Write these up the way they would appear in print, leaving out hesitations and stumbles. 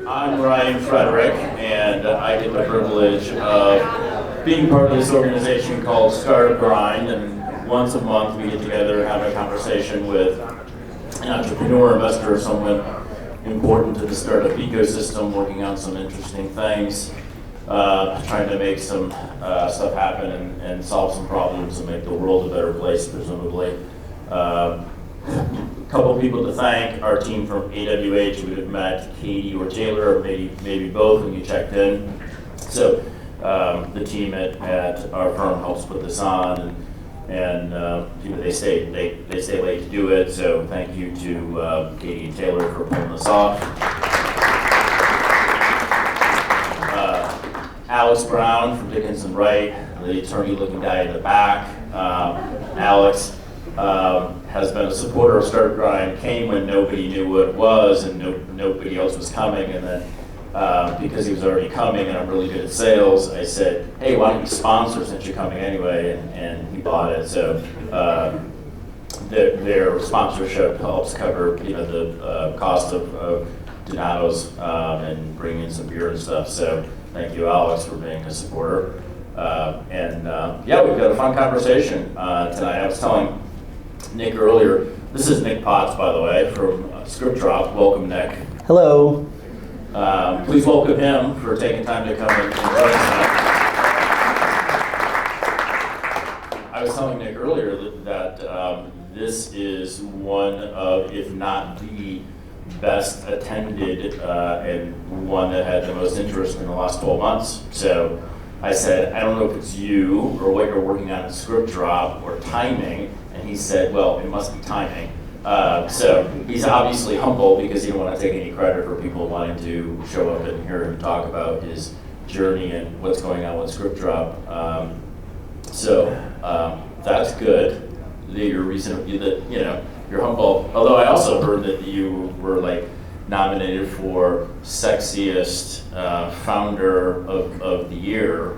I'm Ryan Frederick, and I get the privilege of being part of this organization called Startup Grind, and once a month we get together and have a conversation with an entrepreneur, investor, someone important to the startup ecosystem, working on some interesting things, trying to make some stuff happen and solve some problems and make the world a better place, presumably. A couple people to thank. Our team from AWH, you would have met Katie or Taylor, or maybe both when you checked in. So the team at our firm helps put this on, and they stay late to do it. So thank you to Katie and Taylor for pulling this off. Alex Brown from Dickinson Wright, the attorney-looking guy in the back. Alex has been a supporter of Startup Grind, came when nobody knew what it was and nobody else was coming, and then because he was already coming and I'm really good at sales, I said, hey, why don't you sponsor since you're coming anyway, and he bought it. So their sponsorship helps cover the cost of Donato's and bringing in some beer and stuff. So thank you, Alex, for being a supporter. Yeah, we've got a fun conversation tonight. I was telling Nick earlier, this is Nick Potts, by the way, from ScriptDrop. Welcome, Nick. Hello. Please welcome him for taking time to come and join us. I was telling Nick earlier that this is one of, if not the best attended and one that had the most interest in the last 12 months. So I said, I don't know if it's you or what you're working on at ScriptDrop or timing. And he said, well, it must be timing. So he's obviously humble because he don't want to take any credit for people wanting to show up and hear him talk about his journey and what's going on with ScriptDrop. So that's good. That you're you're humble. Although I also heard that you were nominated for sexiest founder of the year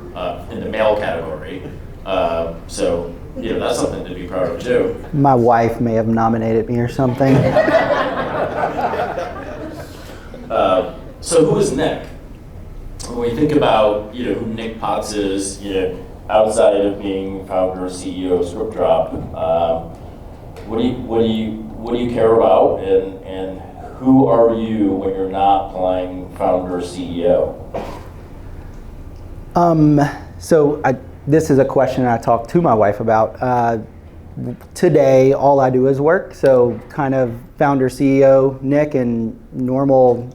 in the male category. So that's something to be proud of too. My wife may have nominated me or something. So who is Nick? When we think about who Nick Potts is, outside of being founder and CEO of ScriptDrop, what do you care about, and who are you when you're not playing founder or CEO? This is a question I talked to my wife about. Today, all I do is work, so kind of founder, CEO Nick, and normal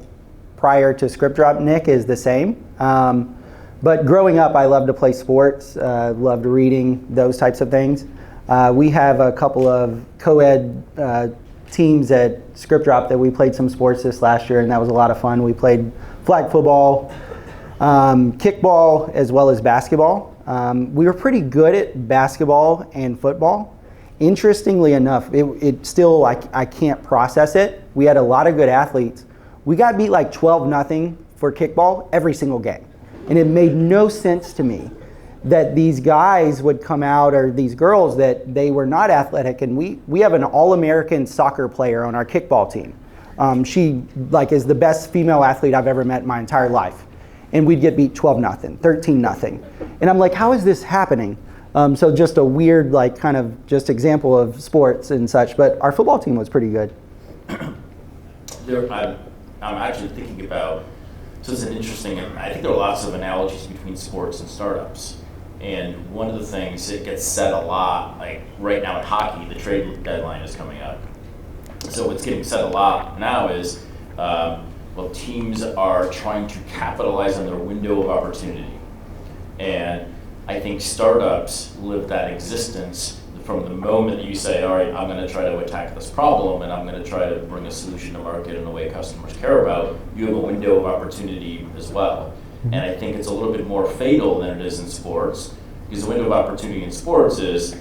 prior to ScriptDrop Nick is the same. But growing up, I loved to play sports, loved reading, those types of things. We have a couple of co-ed teams at ScriptDrop that we played some sports this last year, and that was a lot of fun. We played flag football, kickball, as well as basketball. We were pretty good at basketball and football. Interestingly enough, it still, I can't process it. We had a lot of good athletes. We got beat 12-0 for kickball every single game. And it made no sense to me that these guys would come out, or these girls, that they were not athletic. And we have an all-American soccer player on our kickball team. She is the best female athlete I've ever met in my entire life. And we'd get beat 12-0, 13-0. And I'm like, how is this happening? So just a weird, kind of just example of sports and such. But our football team was pretty good. I'm actually thinking about, so it's an interesting, I think there are lots of analogies between sports and startups. And one of the things that gets said a lot, right now in hockey, the trade deadline is coming up. So what's getting said a lot now is, teams are trying to capitalize on their window of opportunity. And I think startups live that existence from the moment that you say, all right, I'm going to try to attack this problem and I'm going to try to bring a solution to market in a way customers care about. You have a window of opportunity as well. And I think it's a little bit more fatal than it is in sports, because the window of opportunity in sports is,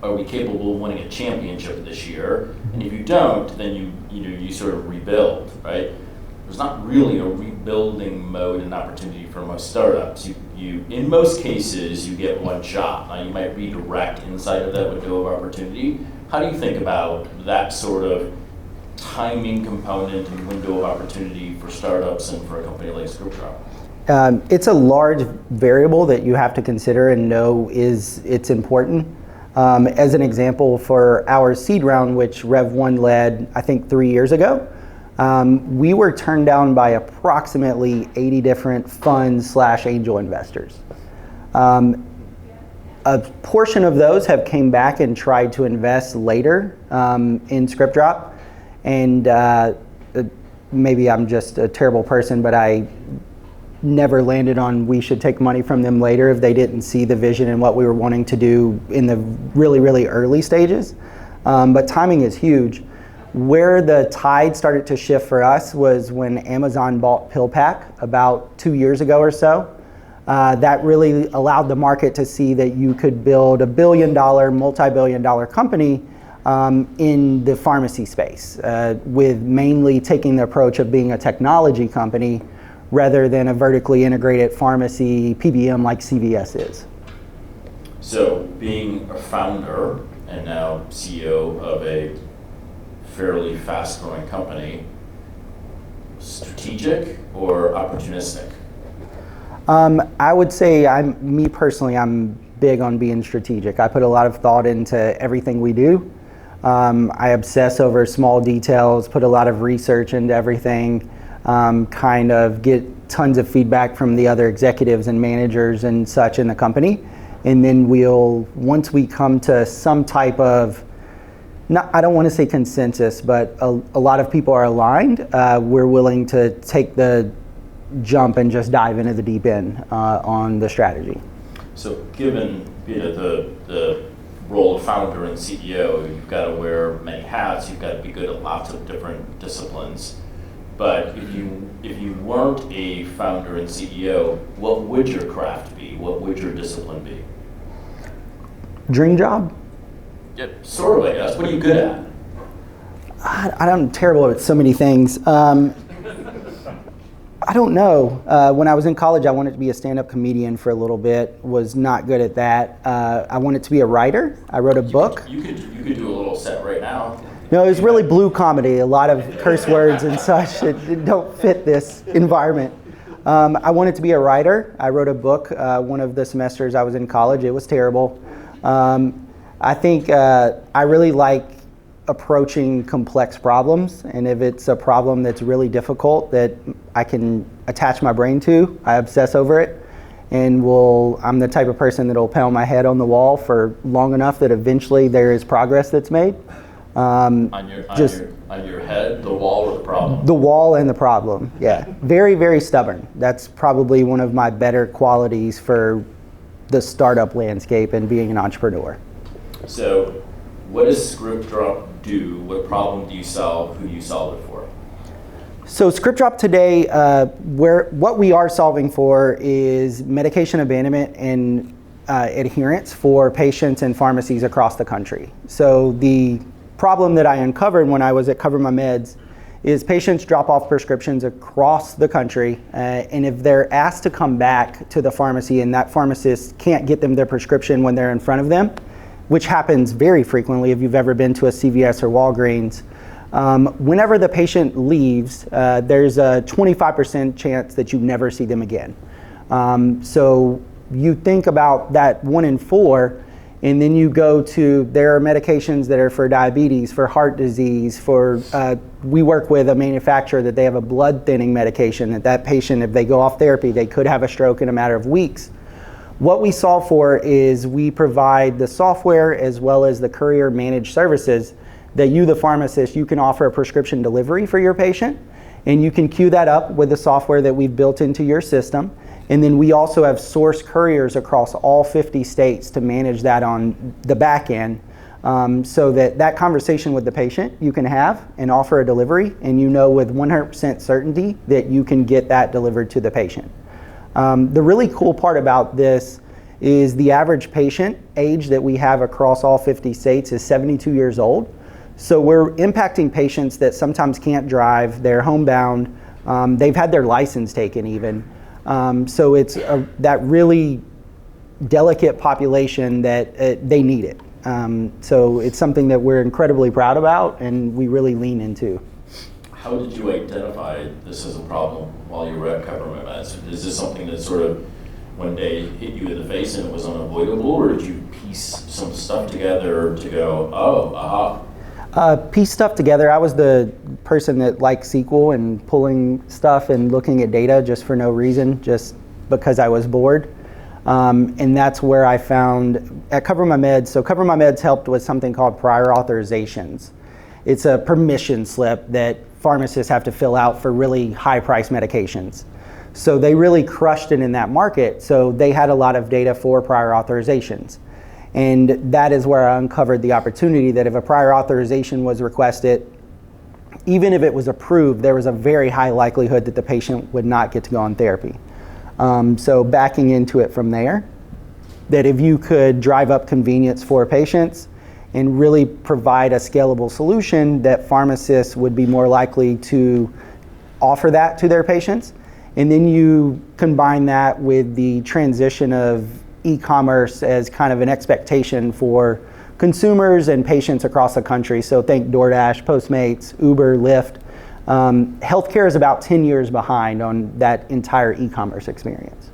are we capable of winning a championship this year? And if you don't, then you sort of rebuild, right? There's not really a rebuilding mode and opportunity for most startups. You in most cases, you get one shot. Now you might redirect inside of that window of opportunity. How do you think about that sort of timing component and window of opportunity for startups and for a company like ScriptDrop? It's a large variable that you have to consider and know it's important. As an example, for our seed round, which Rev1 led, I think 3 years ago, we were turned down by approximately 80 different funds/angel investors. A portion of those have came back and tried to invest later in ScriptDrop, and maybe I'm just a terrible person, but I never landed on we should take money from them later if they didn't see the vision and what we were wanting to do in the really, really early stages. But timing is huge. Where the tide started to shift for us was when Amazon bought PillPack about 2 years ago or so. That really allowed the market to see that you could build a billion-dollar, multi-billion-dollar company in the pharmacy space, with mainly taking the approach of being a technology company rather than a vertically integrated pharmacy PBM like CVS is. So being a founder and now CEO of a fairly fast-growing company, strategic or opportunistic? I would say me personally, I'm big on being strategic. I put a lot of thought into everything we do. I obsess over small details, put a lot of research into everything, kind of get tons of feedback from the other executives and managers and such in the company. And then once we come to some type of, I don't want to say consensus, but a lot of people are aligned, we're willing to take the jump and just dive into the deep end on the strategy. So given the role of founder and CEO, you've got to wear many hats, you've got to be good at lots of different disciplines. But if you weren't a founder and CEO, what would your craft be? What would your discipline be? Dream job? Yeah, sort of, I guess. What are you good at? I'm terrible at so many things. I don't know. When I was in college, I wanted to be a stand-up comedian for a little bit. Was not good at that. I wanted to be a writer. I wrote a book. You could do a little set right now. No, it was really blue comedy. A lot of curse words and such. It don't fit this environment. I wanted to be a writer. I wrote a book one of the semesters I was in college. It was terrible. I think I really like approaching complex problems, and if it's a problem that's really difficult that I can attach my brain to, I obsess over it, and I'm the type of person that'll pound my head on the wall for long enough that eventually there is progress that's made. On your head, the wall or the problem? The wall and the problem, yeah. Very, very stubborn. That's probably one of my better qualities for the startup landscape and being an entrepreneur. So what does ScriptDrop do? What problem do you solve? Who do you solve it for? So ScriptDrop today, what we are solving for is medication abandonment and adherence for patients and pharmacies across the country. So the problem that I uncovered when I was at Cover My Meds is patients drop off prescriptions across the country, and if they're asked to come back to the pharmacy and that pharmacist can't get them their prescription when they're in front of them, which happens very frequently if you've ever been to a CVS or Walgreens, whenever the patient leaves, there's a 25% chance that you never see them again. So you think about that 1 in 4, and then you go to, there are medications that are for diabetes, for heart disease, we work with a manufacturer that they have a blood thinning medication that patient, if they go off therapy, they could have a stroke in a matter of weeks. What we solve for is we provide the software as well as the courier managed services that you, the pharmacist, you can offer a prescription delivery for your patient, and you can queue that up with the software that we've built into your system. And then we also have source couriers across all 50 states to manage that on the back end, so that conversation with the patient you can have and offer a delivery, and you know with 100% certainty that you can get that delivered to the patient. The really cool part about this is the average patient age that we have across all 50 states is 72 years old. So we're impacting patients that sometimes can't drive, they're homebound, they've had their license taken even. So it's that really delicate population that they need it. So it's something that we're incredibly proud about and we really lean into. How did you identify this as a problem while you were at Cover My Meds? Is this something that sort of one day hit you in the face and it was unavoidable, or did you piece some stuff together to go, oh, aha? Piece stuff together. I was the person that liked SQL and pulling stuff and looking at data just for no reason, just because I was bored. And that's where I found at Cover My Meds. So Cover My Meds helped with something called prior authorizations. It's a permission slip that pharmacists have to fill out for really high price medications. So they really crushed it in that market. So they had a lot of data for prior authorizations. And that is where I uncovered the opportunity that if a prior authorization was requested, even if it was approved, there was a very high likelihood that the patient would not get to go on therapy. So backing into it from there, that if you could drive up convenience for patients and really provide a scalable solution, that pharmacists would be more likely to offer that to their patients. And then you combine that with the transition of e-commerce as kind of an expectation for consumers and patients across the country. So think DoorDash, Postmates, Uber, Lyft. Healthcare is about 10 years behind on that entire e-commerce experience.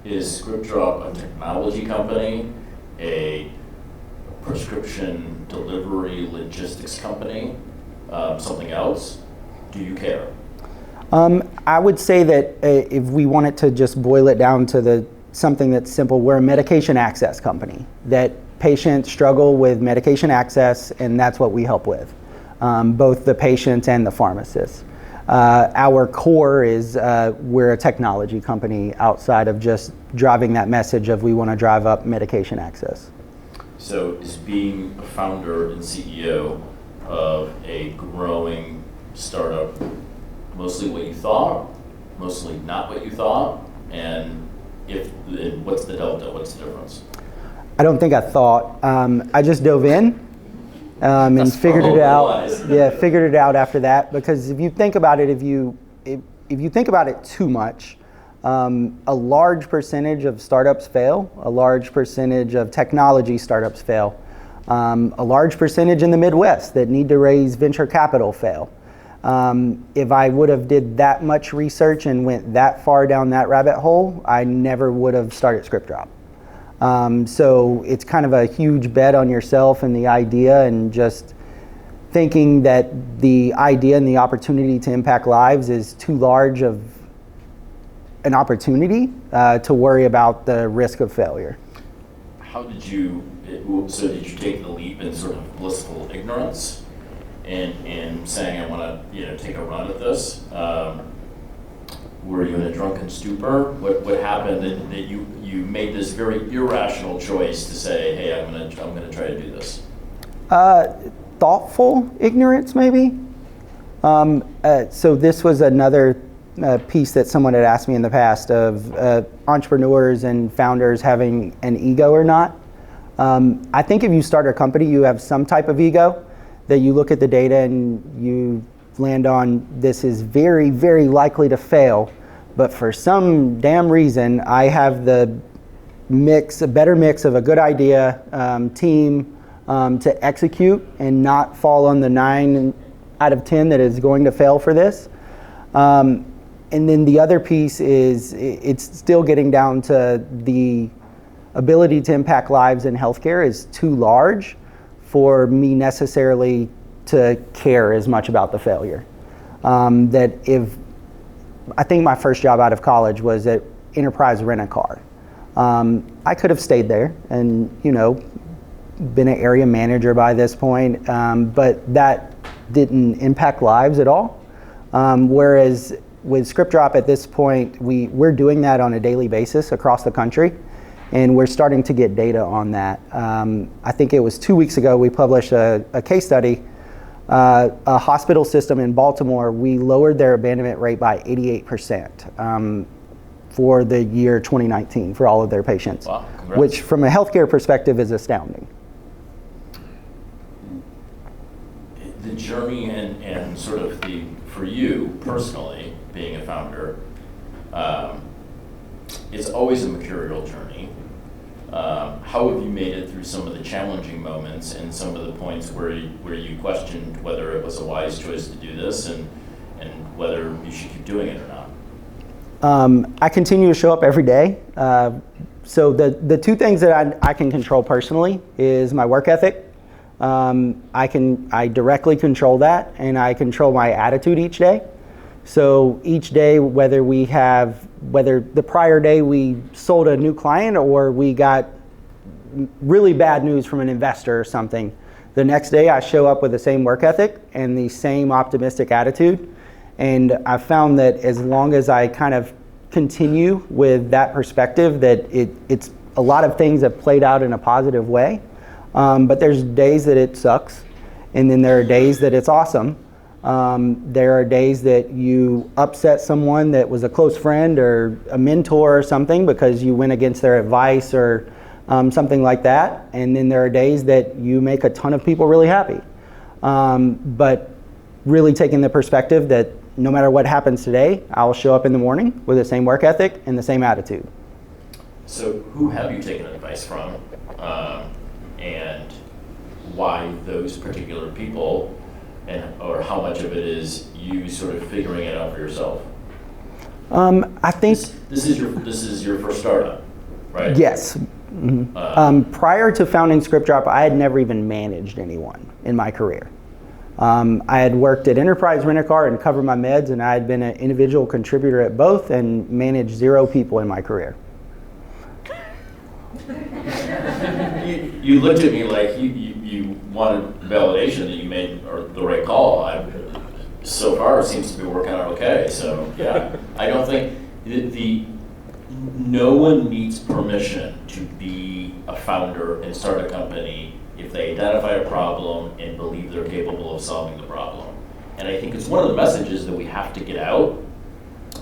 Is ScriptDrop a technology company, a prescription delivery logistics company, something else? Do you care? I would say that if we wanted to just boil it down to something that's simple, we're a medication access company, that patients struggle with medication access, and that's what we help with, both the patients and the pharmacists. Our core is we're a technology company outside of just driving that message of we want to drive up medication access. So is being a founder and CEO of a growing startup mostly what you thought, mostly not what you thought, and what's the delta, what's the difference? I don't think I thought. I just dove in and figured it out. Yeah, figured it out after that. Because if you think about it, if you think about it too much, a large percentage of startups fail. A large percentage of technology startups fail. A large percentage in the Midwest that need to raise venture capital fail. If I would have did that much research and went that far down that rabbit hole, I never would have started ScriptDrop. So it's kind of a huge bet on yourself and the idea, and just thinking that the idea and the opportunity to impact lives is too large of an opportunity to worry about the risk of failure. How did you, so did you take the leap in sort of blissful ignorance and saying, I want to take a run at this? Were you in a drunken stupor? What happened that you made this very irrational choice to say, hey, I'm gonna try to do this? Thoughtful ignorance, maybe. So this was another piece that someone had asked me in the past of entrepreneurs and founders having an ego or not. I think if you start a company, you have some type of ego that you look at the data and you land on, this is very, very likely to fail, but for some damn reason, I have the mix, a better mix of a good idea, team to execute and not fall on the 9 out of 10 that is going to fail for this. And then the other piece is it's still getting down to the ability to impact lives in healthcare is too large for me necessarily to care as much about the failure. That if, I think my first job out of college was at Enterprise Rent-A-Car. I could have stayed there and, been an area manager by this point, but that didn't impact lives at all. Whereas with ScriptDrop at this point, we're doing that on a daily basis across the country, and we're starting to get data on that. I think it was 2 weeks ago we published a case study. A hospital system in Baltimore, we lowered their abandonment rate by 88% for the year 2019 for all of their patients. Wow, congrats. Which from a healthcare perspective is astounding. The journey and sort of for you personally, being a founder, it's always a mercurial journey. How have you made it through some of the challenging moments and some of the points where you questioned whether it was a wise choice to do this and whether you should keep doing it or not? I continue to show up every day. So the two things that I can control personally is my work ethic. I directly control that, and I control my attitude each day. So each day, whether the prior day we sold a new client or we got really bad news from an investor or something, the next day I show up with the same work ethic and the same optimistic attitude. And I found that as long as I kind of continue with that perspective, that it's a lot of things have played out in a positive way. But there's days that it sucks, and then there are days that it's awesome. There are days that you upset someone that was a close friend or a mentor or something because you went against their advice or something like that. And then there are days that you make a ton of people really happy. But really taking the perspective that no matter what happens today, I'll show up in the morning with the same work ethic and the same attitude. So who have you taken advice from, and why those particular people, or how much of it is you sort of figuring it out for yourself? I think this is your first startup, right? Yes. Mm-hmm. Prior to founding ScriptDrop, I had never even managed anyone in my career. I had worked at Enterprise Rent-A-Car and Cover My Meds, and I had been an individual contributor at both and managed 0 people in my career. You looked at me like you wanted validation that you made the right call. So far, it seems to be working out okay. So yeah, I don't think no one needs permission to be a founder and start a company if they identify a problem and believe they're capable of solving the problem. And I think it's one of the messages that we have to get out,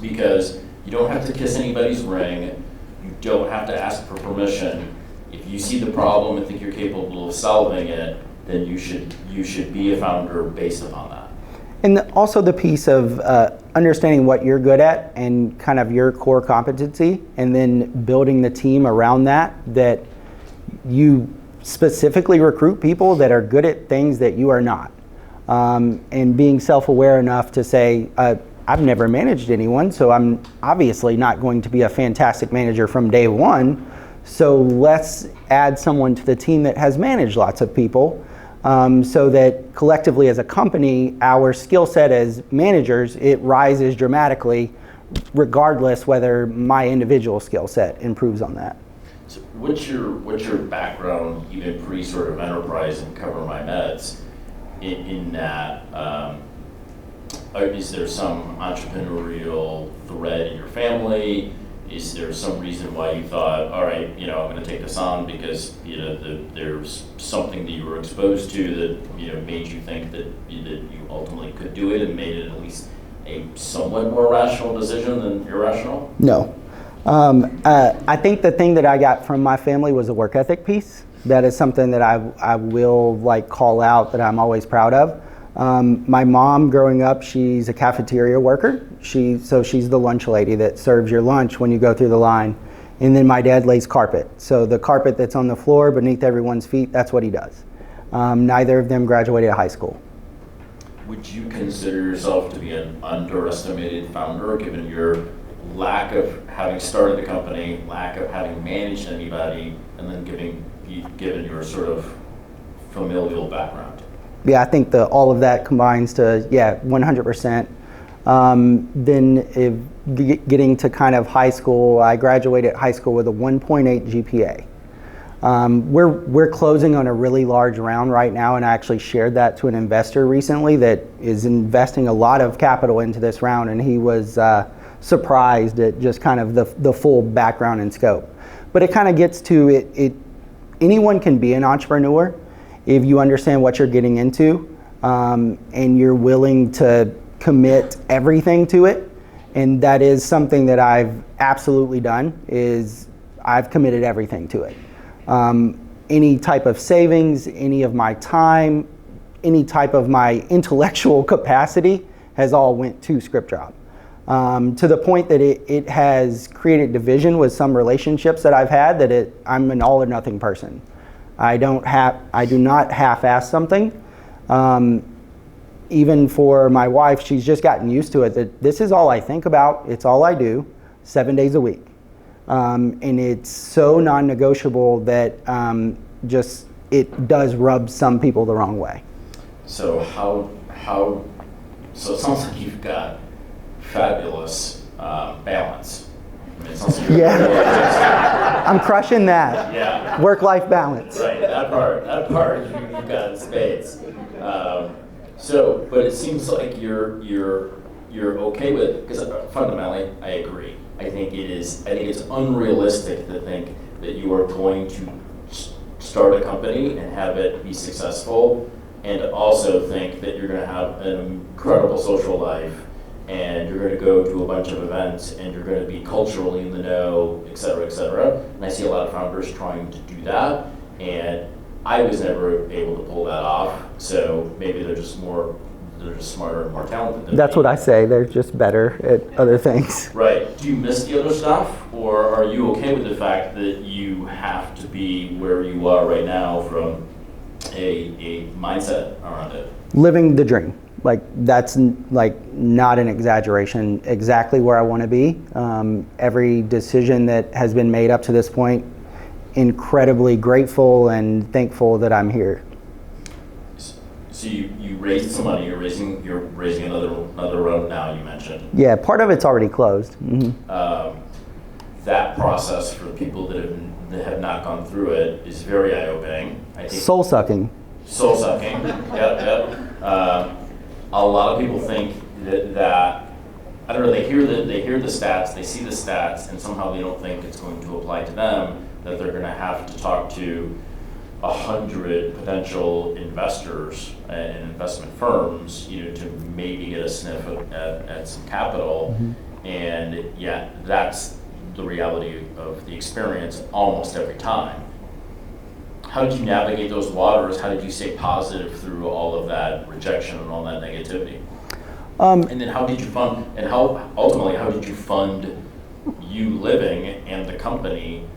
because you don't have to kiss anybody's ring. You don't have to ask for permission. If you see the problem and think you're capable of solving it, then you should be a founder based upon that. And also the piece of understanding what you're good at and kind of your core competency, and then building the team around that you specifically recruit people that are good at things that you are not. And being self-aware enough to say, I've never managed anyone, so I'm obviously not going to be a fantastic manager from day one. So let's add someone to the team that has managed lots of people, so that collectively as a company, our skill set as managers, it rises dramatically, regardless whether my individual skill set improves on that. So what's your background, even pre sort of Enterprise and Cover My Meds, in that? Is there some entrepreneurial thread in your family? Is there some reason why you thought, all right, I'm going to take this on because there's something that you were exposed to that made you think that you ultimately could do it and made it at least a somewhat more rational decision than irrational? No. I think the thing that I got from my family was a work ethic piece. That is something that I will call out, that I'm always proud of. My mom, growing up, she's a cafeteria worker. She's the lunch lady that serves your lunch when you go through the line. And then my dad lays carpet. So the carpet that's on the floor beneath everyone's feet, that's what he does. Neither of them graduated high school. Would you consider yourself to be an underestimated founder, given your lack of having started the company, lack of having managed anybody, and then given your sort of familial background? Yeah, I think all of that combines to 100%. Then getting to kind of high school, I graduated high school with a 1.8 GPA. We're closing on a really large round right now, and I actually shared that to an investor recently that is investing a lot of capital into this round, and he was surprised at just kind of the full background and scope. But it kind of gets to it. Anyone can be an entrepreneur if you understand what you're getting into, and you're willing to commit everything to it. And that is something that I've absolutely done, is I've committed everything to it. Any type of savings, any of my time, any type of my intellectual capacity has all went to ScriptDrop. to the point that it has created division with some relationships that I've had, that I'm an all or nothing person. I do not half-ass something. Even for my wife, she's just gotten used to it, that this is all I think about, it's all I do, 7 days a week. And it's so non-negotiable that it does rub some people the wrong way. So so it sounds like you've got fabulous balance. I mean, it sounds like Yeah, I'm crushing that. Yeah. Work-life balance. Right, that part you've got in spades. But it seems like you're okay with it, because fundamentally I agree. I think it's unrealistic to think that you are going to start a company and have it be successful, and also think that you're going to have an incredible social life, and you're going to go to a bunch of events, and you're going to be culturally in the know, et cetera, et cetera. And I see a lot of founders trying to do that, and I was never able to pull that off. So maybe they're just smarter and more talented than That's me. what I say. They're just better at other things. Right. Do you miss the other stuff, or are you okay with the fact that you have to be where you are right now from a mindset around it? Living the dream. Like, that's not an exaggeration. Exactly where I want to be. Every decision that has been made up to this point, incredibly grateful and thankful that I'm here. So you raised some money. You're raising another round now. You mentioned. Yeah, part of it's already closed. Mm-hmm. That process for people that have not gone through it is very eye-opening. I think Soul sucking. Soul sucking. Yep. A lot of people think that I don't know. They hear the stats. They see the stats, and somehow they don't think it's going to apply to them. That they're going to have to talk to 100 potential investors and investment firms, to maybe get a sniff at some capital. Mm-hmm. And yet that's the reality of the experience almost every time. How did you navigate those waters? How did you stay positive through all of that rejection and all that negativity? And then how did you fund, and how did you fund you living and the company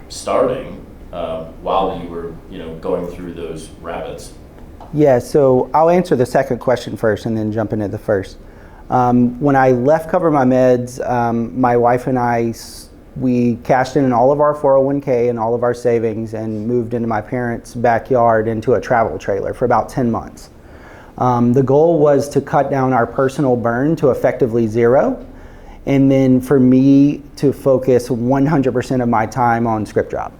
starting while you were, going through those rapids? Yeah, so I'll answer the second question first and then jump into the first. When I left Cover My Meds, my wife and I, we cashed in all of our 401k and all of our savings and moved into my parents' backyard into a travel trailer for about 10 months. The goal was to cut down our personal burn to effectively zero, and then for me to focus 100% of my time on ScriptDrop.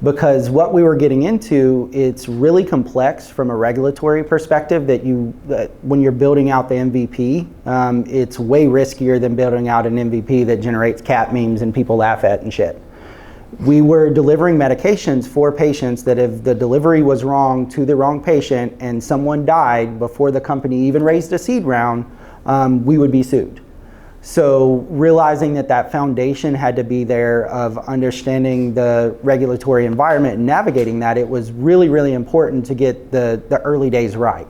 Because what we were getting into, it's really complex from a regulatory perspective, that when you're building out the MVP, it's way riskier than building out an MVP that generates cat memes and people laugh at and shit. We were delivering medications for patients that if the delivery was wrong to the wrong patient and someone died before the company even raised a seed round, we would be sued. So realizing that foundation had to be there of understanding the regulatory environment and navigating that, it was really, really important to get the early days right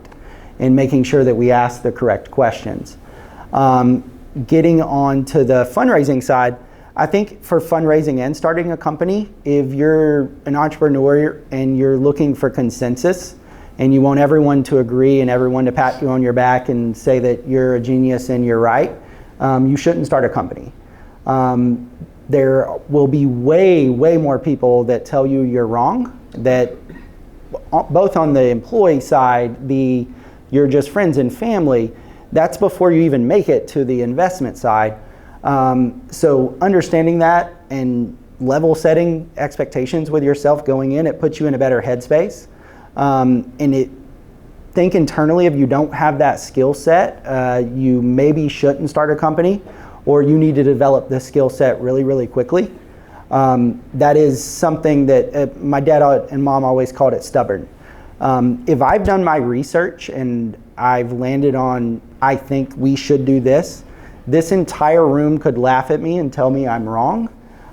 and making sure that we asked the correct questions. Getting on to the fundraising side, I think for fundraising and starting a company, if you're an entrepreneur and you're looking for consensus and you want everyone to agree and everyone to pat you on your back and say that you're a genius and you're right, you shouldn't start a company. There will be way, way more people that tell you you're wrong, that both on the employee side, you're just friends and family, that's before you even make it to the investment side. So understanding that and level setting expectations with yourself going in, it puts you in a better headspace. Think internally, if you don't have that skill set, you maybe shouldn't start a company, or you need to develop the skill set really, really quickly. That is something that my dad and mom always called it stubborn. If I've done my research and I've landed on, I think we should do this entire room could laugh at me and tell me I'm wrong.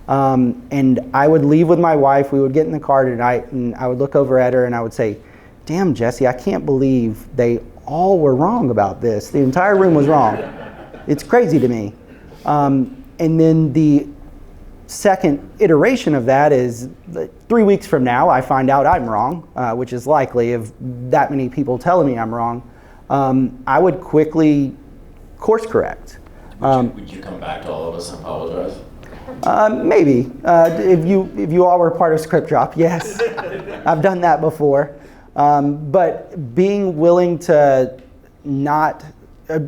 And I would leave with my wife, we would get in the car tonight, and I would look over at her and I would say, damn, Jesse, I can't believe they all were wrong about this. The entire room was wrong. It's crazy to me. And then the second iteration of that is 3 weeks from now, I find out I'm wrong, which is likely of that many people telling me I'm wrong. I would quickly course correct. Would you come back to all of us and apologize? Maybe. If you all were part of ScriptDrop, yes. I've done that before. But being willing to not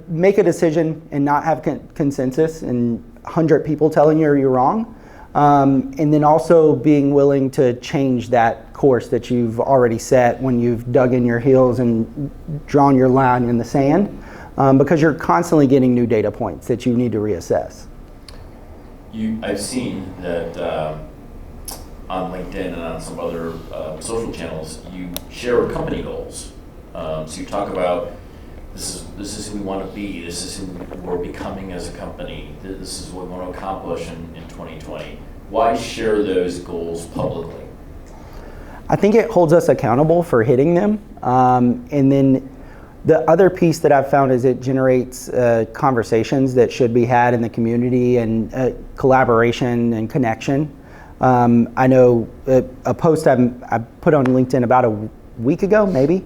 make a decision and not have consensus and 100 people telling you you're wrong, and then also being willing to change that course that you've already set when you've dug in your heels and drawn your line in the sand, because you're constantly getting new data points that you need to reassess. I've seen that on LinkedIn and on some other social channels, you share company goals. So you talk about this is who we want to be, this is who we're becoming as a company, this is what we want to accomplish in 2020. Why share those goals publicly? I think it holds us accountable for hitting them. And then the other piece that I've found is it generates conversations that should be had in the community and collaboration and connection. I know a post I put on LinkedIn about a week ago, maybe.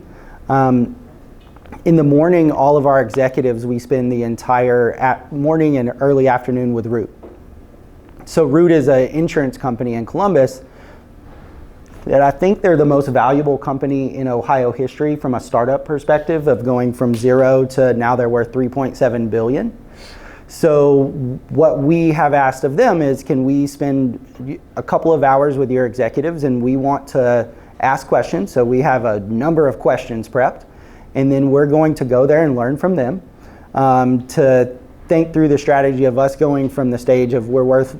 In the morning, all of our executives, we spend the entire morning and early afternoon with Root. So Root is an insurance company in Columbus that I think they're the most valuable company in Ohio history from a startup perspective, of going from zero to now they're worth $3.7 billion. So what we have asked of them is, can we spend a couple of hours with your executives, and we want to ask questions. So we have a number of questions prepped, and then we're going to go there and learn from them to think through the strategy of us going from the stage of we're worth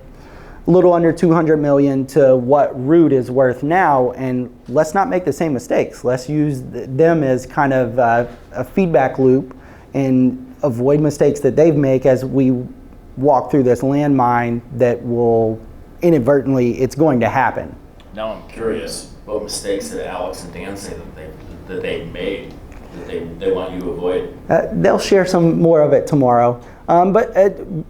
a little under 200 million to what Root is worth now, and let's not make the same mistakes. Let's use them as kind of a feedback loop and avoid mistakes that they make as we walk through this landmine that will inadvertently, it's going to happen. Now I'm curious, what mistakes did Alex and Dan say that they made that they want you to avoid? They'll share some more of it tomorrow. But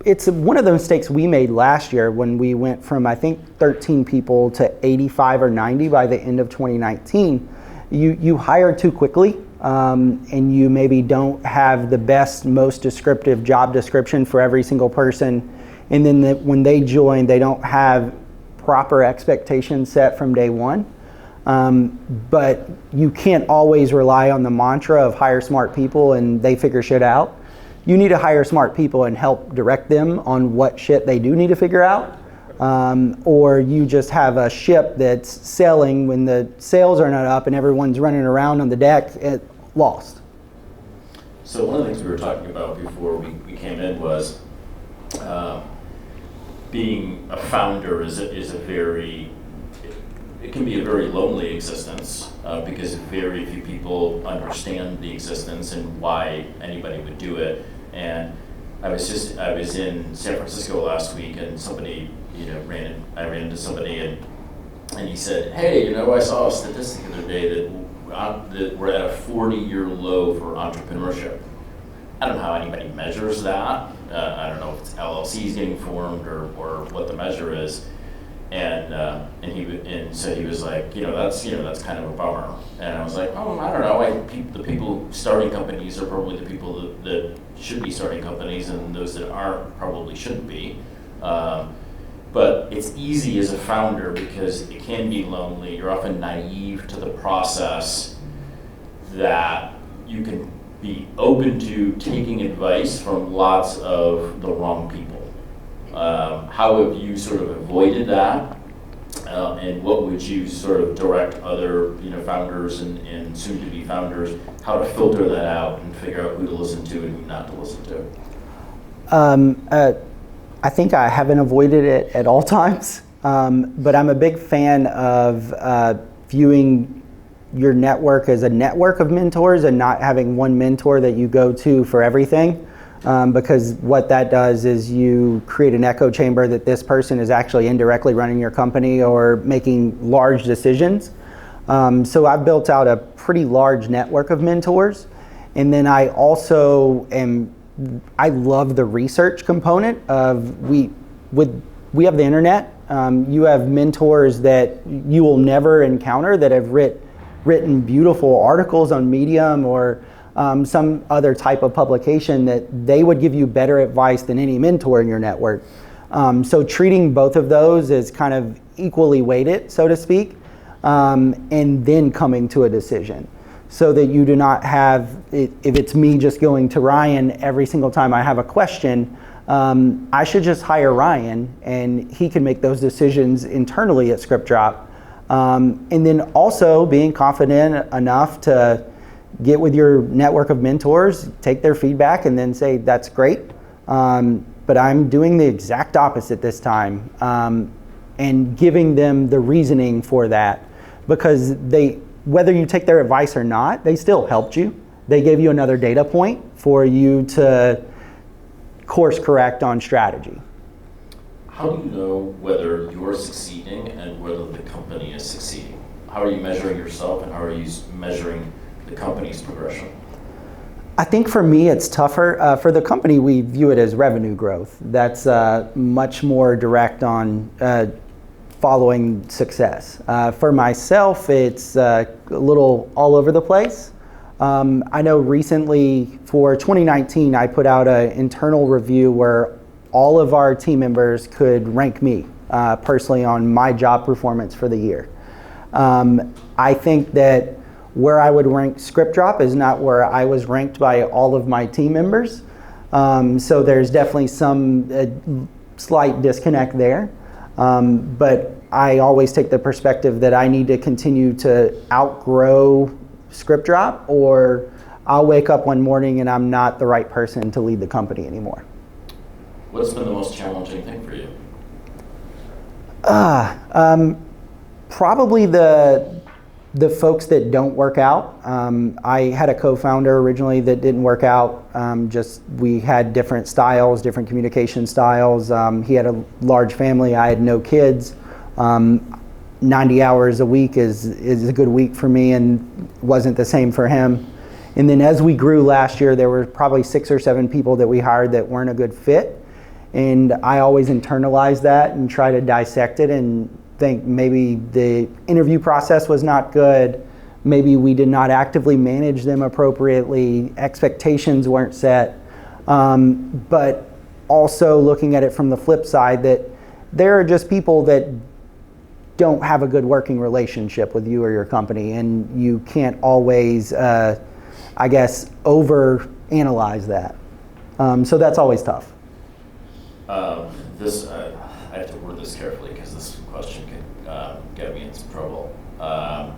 it's one of the mistakes we made last year when we went from, I think, 13 people to 85 or 90 by the end of 2019. You hire too quickly, and you maybe don't have the best, most descriptive job description for every single person. And then when they join, they don't have proper expectations set from day one. But you can't always rely on the mantra of hire smart people and they figure shit out. You need to hire smart people and help direct them on what shit they do need to figure out. Or you just have a ship that's sailing when the sails are not up and everyone's running around on the deck lost. So one of the things we were talking about before we came in was being a founder is a very, it can be a very lonely existence because very few people understand the existence and why anybody would do it. And I was in San Francisco last week, and somebody, I ran into somebody and he said, "Hey, I saw a statistic the other day that we're at a 40-year low for entrepreneurship." I don't know how anybody measures that. I don't know if it's LLCs getting formed or what the measure is. And so he was like, that's kind of a bummer. And I was like, I don't know. The people starting companies are probably the people that should be starting companies, and those that aren't probably shouldn't be. But it's easy as a founder because it can be lonely. You're often naive to the process, that you can be open to taking advice from lots of the wrong people. How have you sort of avoided that? And what would you sort of direct other founders and soon-to-be founders how to filter that out and figure out who to listen to and who not to listen to? I think I haven't avoided it at all times, but I'm a big fan of viewing your network as a network of mentors and not having one mentor that you go to for everything. Because what that does is you create an echo chamber that this person is actually indirectly running your company or making large decisions. So I've built out a pretty large network of mentors. And then I also am I love the research component of we have the internet. You have mentors that you will never encounter that have written beautiful articles on Medium or some other type of publication that they would give you better advice than any mentor in your network. So treating both of those as kind of equally weighted, so to speak, and then coming to a decision. So that you do not have, if it's me just going to Ryan every single time I have a question, I should just hire Ryan and he can make those decisions internally at ScriptDrop. And then also being confident enough to get with your network of mentors, take their feedback and then say, that's great, but I'm doing the exact opposite this time. And giving them the reasoning for that, because whether you take their advice or not, they still helped you. They gave you another data point for you to course correct on strategy. How do you know whether you're succeeding and whether the company is succeeding? How are you measuring yourself and how are you measuring the company's progression? I think for me it's tougher. For the company, we view it as revenue growth. That's much more direct on following success. For myself, it's a little all over the place. I know recently for 2019, I put out an internal review where all of our team members could rank me personally on my job performance for the year. I think that where I would rank ScriptDrop is not where I was ranked by all of my team members. So there's definitely some slight disconnect there. But I always take the perspective that I need to continue to outgrow ScriptDrop or I'll wake up one morning and I'm not the right person to lead the company anymore. What's been the most challenging thing for you? Probably the folks that don't work out. I had a co-founder originally that didn't work out. We had different styles, different communication styles. He had a large family. I had no kids. 90 hours a week is a good week for me and wasn't the same for him. And then as we grew last year, there were probably 6 or 7 people that we hired that weren't a good fit. And I always internalize that and try to dissect it and think maybe the interview process was not good, maybe we did not actively manage them appropriately, expectations weren't set, but also looking at it from the flip side that there are just people that don't have a good working relationship with you or your company and you can't always, over-analyze that. So that's always tough. I have to word this carefully because this question could get me in some trouble. I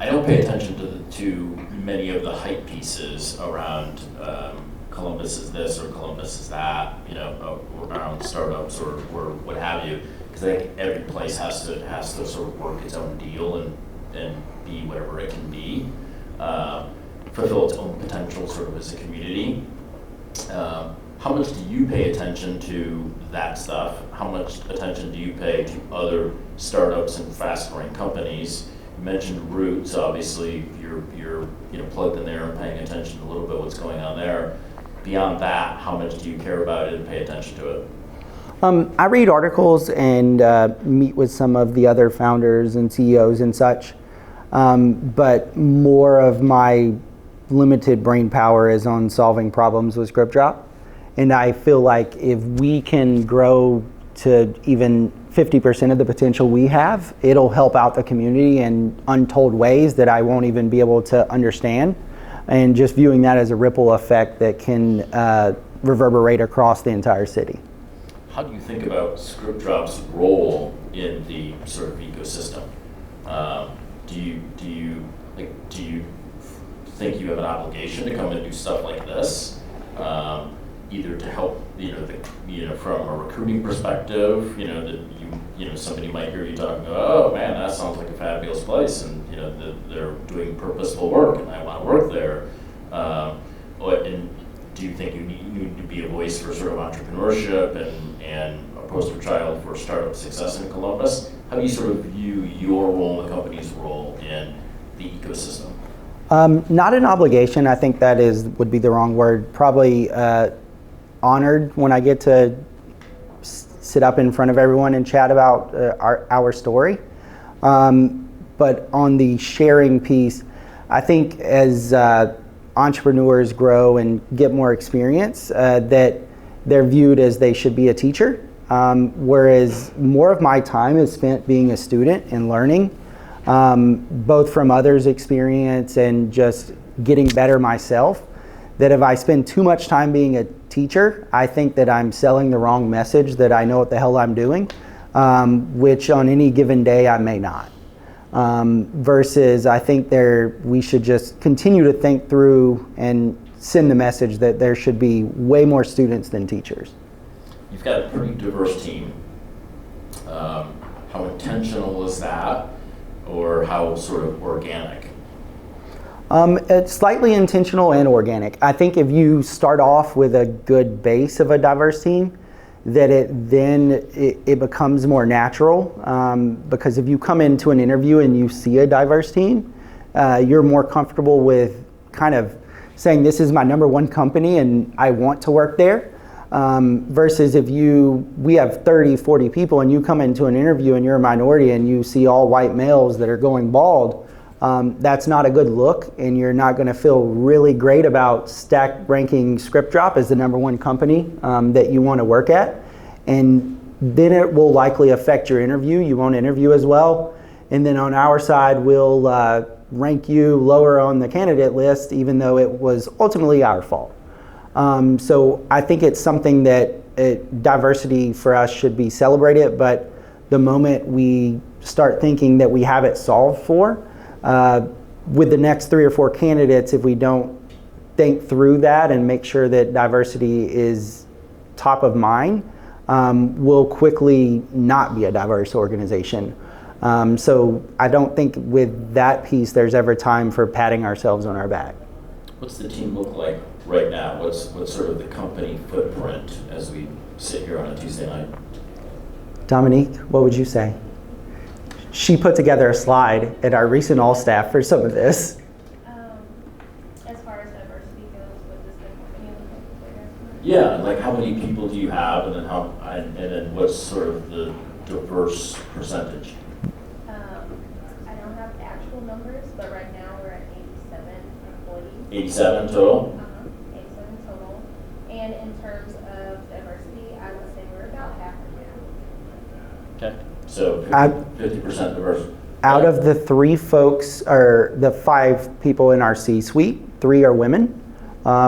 don't pay attention to many of the hype pieces around Columbus is this or Columbus is that, around startups or what have you, because I think every place has to sort of work its own deal and be whatever it can be, fulfill its own potential sort of as a community. How much do you pay attention to that stuff? How much attention do you pay to other startups and fast-growing companies? You mentioned Roots, obviously you're plugged in there and paying attention to a little bit what's going on there. Beyond that, how much do you care about it and pay attention to it? I read articles and meet with some of the other founders and CEOs and such, but more of my limited brain power is on solving problems with ScriptDrop. And I feel like if we can grow to even 50% of the potential we have, it'll help out the community in untold ways that I won't even be able to understand. And just viewing that as a ripple effect that can reverberate across the entire city. How do you think about ScriptDrop's role in the sort of ecosystem? Do you think you have an obligation to come and do stuff like this? Either to help, from a recruiting perspective, that somebody might hear you talking, oh man, that sounds like a fabulous place, and they're doing purposeful work, and I want to work there. And do you think you need to be a voice for sort of entrepreneurship and a poster child for startup success in Columbus? How do you sort of view your role and the company's role in the ecosystem? Not an obligation. I think that would be the wrong word. Probably honored when I get to sit up in front of everyone and chat about our story. But on the sharing piece, I think as entrepreneurs grow and get more experience, that they're viewed as they should be a teacher, whereas more of my time is spent being a student and learning, both from others' experience and just getting better myself. That if I spend too much time being a teacher, I think that I'm selling the wrong message, that I know what the hell I'm doing, which on any given day I may not. Versus I think we should just continue to think through and send the message that there should be way more students than teachers. You've got a pretty diverse team. How intentional is that, or how sort of organic? It's slightly intentional and organic. I think if you start off with a good base of a diverse team, that it becomes more natural, because if you come into an interview and you see a diverse team, you're more comfortable with kind of saying, this is my number one company and I want to work there, versus if we have 30, 40 people and you come into an interview and you're a minority and you see all white males that are going bald, that's not a good look, and you're not going to feel really great about ranking ScriptDrop as the number one company that you want to work at. And then it will likely affect your interview. You won't interview as well. And then on our side, we'll rank you lower on the candidate list, even though it was ultimately our fault. So I think it's something that diversity for us should be celebrated, but the moment we start thinking that we have it solved for, with the next 3 or 4 candidates, if we don't think through that and make sure that diversity is top of mind, we'll quickly not be a diverse organization. So I don't think with that piece there's ever time for patting ourselves on our back. What's the team look like right now? What's sort of the company footprint as we sit here on a Tuesday night? Dominique, what would you say? She put together a slide at our recent all-staff for some of this. As far as diversity goes, what does the company look like? Yeah, like how many people do you have, and then what's sort of the diverse percentage? I don't have actual numbers, but right now we're at 87 employees. 87 total? 87 total. And in terms of diversity, I would say we're about half right now. Okay. So 50% diverse. Out of the 3 folks, or the 5 people in our C-suite, 3 are women,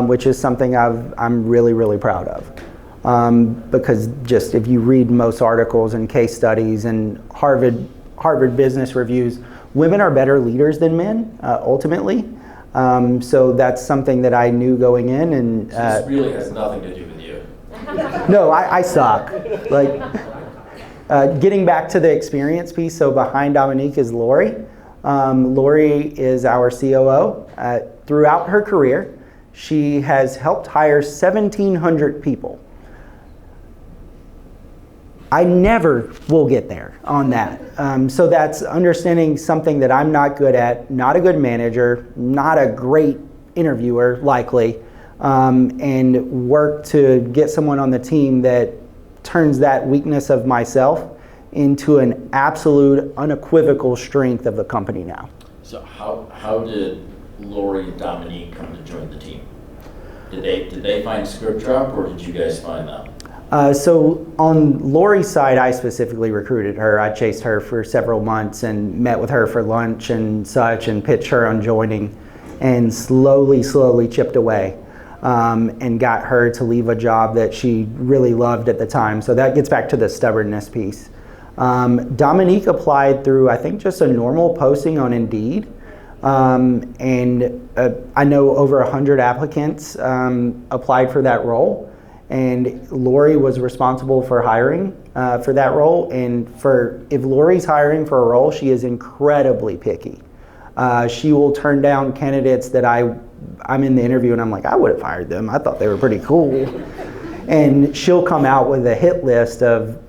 which is something I'm really, really proud of. Because just if you read most articles and case studies and Harvard Business Reviews, women are better leaders than men, ultimately. So that's something that I knew going in. And this really has nothing to do with you. No, I suck. Getting back to the experience piece, so behind Dominique is Lori. Lori is our COO. Throughout her career, she has helped hire 1,700 people. I never will get there on that. So that's understanding something that I'm not good at, not a good manager, not a great interviewer, likely, and work to get someone on the team that turns that weakness of myself into an absolute unequivocal strength of the company now. So how did Lori and Dominique come to join the team? Did they find ScriptDrop, or did you guys find them? So on Lori's side, I specifically recruited her. I chased her for several months and met with her for lunch and such and pitched her on joining, and slowly chipped away. And got her to leave a job that she really loved at the time. So that gets back to the stubbornness piece. Dominique applied through, I think, just a normal posting on Indeed. And I know over 100 applicants applied for that role. And Lori was responsible for hiring for that role. And if Lori's hiring for a role, she is incredibly picky. She will turn down candidates that I'm in the interview and I'm like, I would have hired them. I thought they were pretty cool. And she'll come out with a hit list of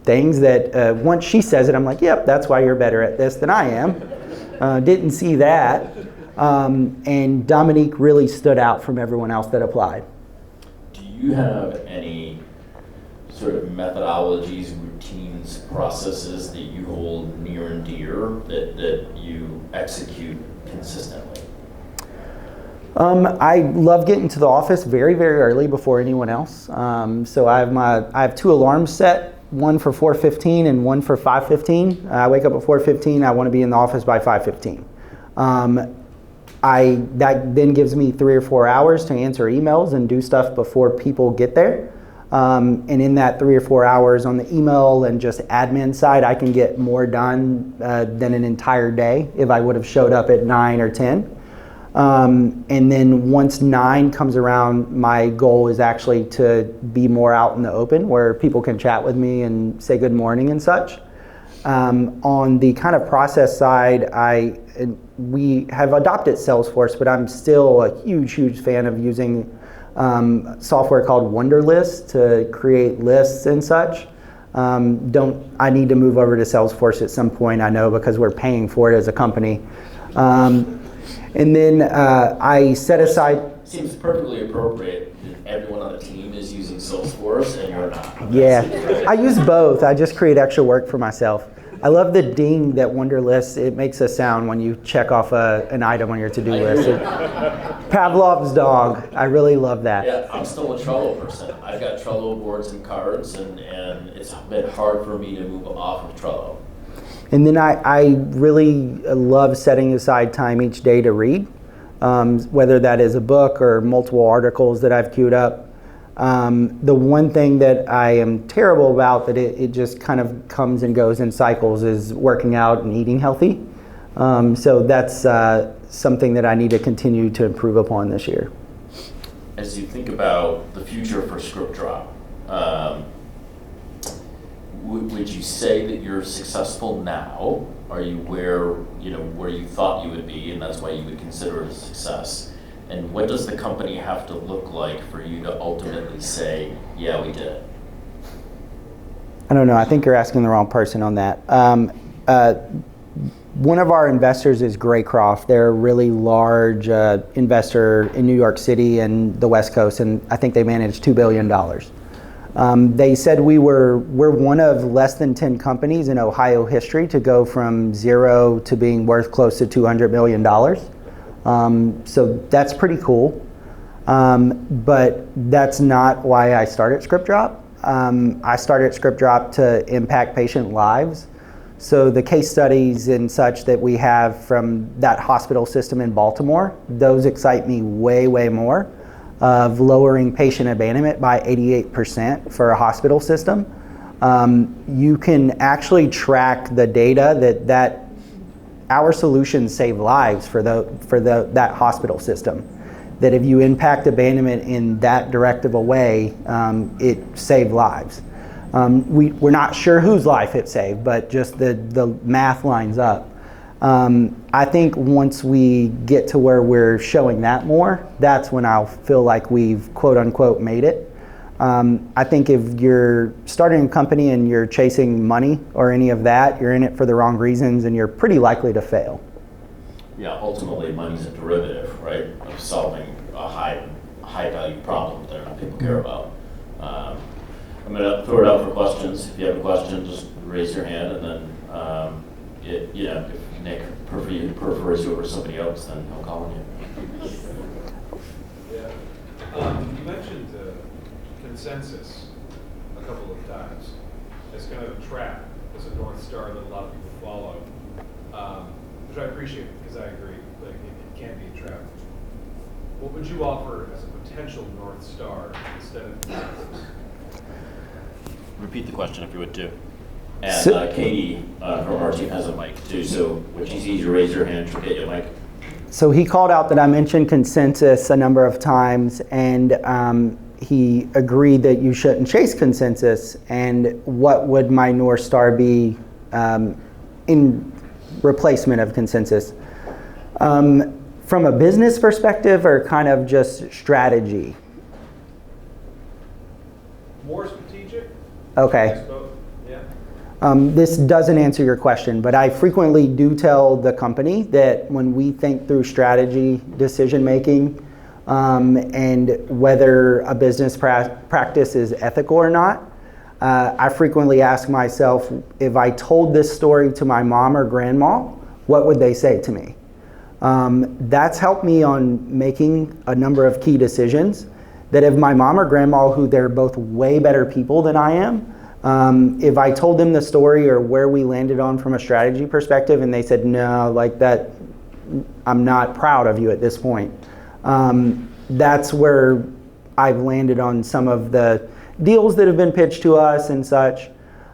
things that once she says it, I'm like, yep, that's why you're better at this than I am. Didn't see that. And Dominique really stood out from everyone else that applied. Do you have any sort of methodologies, routines, processes that you hold near and dear that you execute consistently? I love getting to the office very, very early before anyone else. So I have 2 alarms set, one for 4:15 and one for 5:15. I wake up at 4:15. I want to be in the office by 5:15. That then gives me 3 or 4 hours to answer emails and do stuff before people get there. And in that 3 or 4 hours on the email and just admin side, I can get more done than an entire day if I would have showed up at 9 or 10. And then once 9 comes around, my goal is actually to be more out in the open where people can chat with me and say good morning and such. On the kind of process side, we have adopted Salesforce, but I'm still a huge fan of using software called Wunderlist to create lists and such. I need to move over to Salesforce at some point, I know, because we're paying for it as a company. And then I set aside... Seems perfectly appropriate that everyone on the team is using Salesforce and you're not. Yeah, I use both. I just create extra work for myself. I love the ding that Wunderlist, it makes a sound when you check off an item on your to-do list. Pavlov's dog. I really love that. Yeah, I'm still a Trello person. I've got Trello boards and cards, and it's been hard for me to move off of Trello. And then I really love setting aside time each day to read, whether that is a book or multiple articles that I've queued up. The one thing that I am terrible about, that it just kind of comes and goes in cycles, is working out and eating healthy. So that's something that I need to continue to improve upon this year. As you think about the future for ScriptDrop, would you say that you're successful now? Are you where you thought you would be, and that's why you would consider it a success? And what does the company have to look like for you to ultimately say, yeah, we did it? I don't know. I think you're asking the wrong person on that. One of our investors is Graycroft. They're a really large investor in New York City and the West Coast, and I think they manage $2 billion. They said we're one of less than 10 companies in Ohio history to go from 0 to being worth close to $200 million. So that's pretty cool. But that's not why I started ScriptDrop. I started ScriptDrop to impact patient lives. So the case studies and such that we have from that hospital system in Baltimore, those excite me way more, of lowering patient abandonment by 88% for a hospital system. You can actually track the data that our solutions save lives for that hospital system. That if you impact abandonment in that direct of a way, it saved lives. We're not sure whose life it saved, but just the math lines up. I think once we get to where we're showing that more, that's when I'll feel like we've quote unquote made it. I think if you're starting a company and you're chasing money or any of that, you're in it for the wrong reasons and you're pretty likely to fail. Yeah, ultimately money's a derivative, right, of solving a high value problem that people care about. I'm going to throw it out for questions. If you have a question, just raise your hand, and then if Nick prefers you over somebody else, then he'll call on you. Yeah. You mentioned consensus a couple of times as kind of a trap, as a North Star that a lot of people follow, which I appreciate because I agree, like it can be a trap. What would you offer as a potential North Star instead of consensus? Repeat the question if you would too. And Katie from our team has a mic too, so when she sees you raise your hand, she'll get you a mic. So he called out that I mentioned consensus a number of times, and he agreed that you shouldn't chase consensus. And what would my North Star be in replacement of consensus? From a business perspective, or kind of just strategy? More strategic? Okay. Yeah. This doesn't answer your question, but I frequently do tell the company that when we think through strategy, decision making, and whether a business practice is ethical or not, I frequently ask myself, if I told this story to my mom or grandma, what would they say to me? That's helped me on making a number of key decisions that if my mom or grandma, who they're both way better people than I am, if I told them the story or where we landed on from a strategy perspective and they said, no, like that, I'm not proud of you at this point. That's where I've landed on some of the deals that have been pitched to us and such.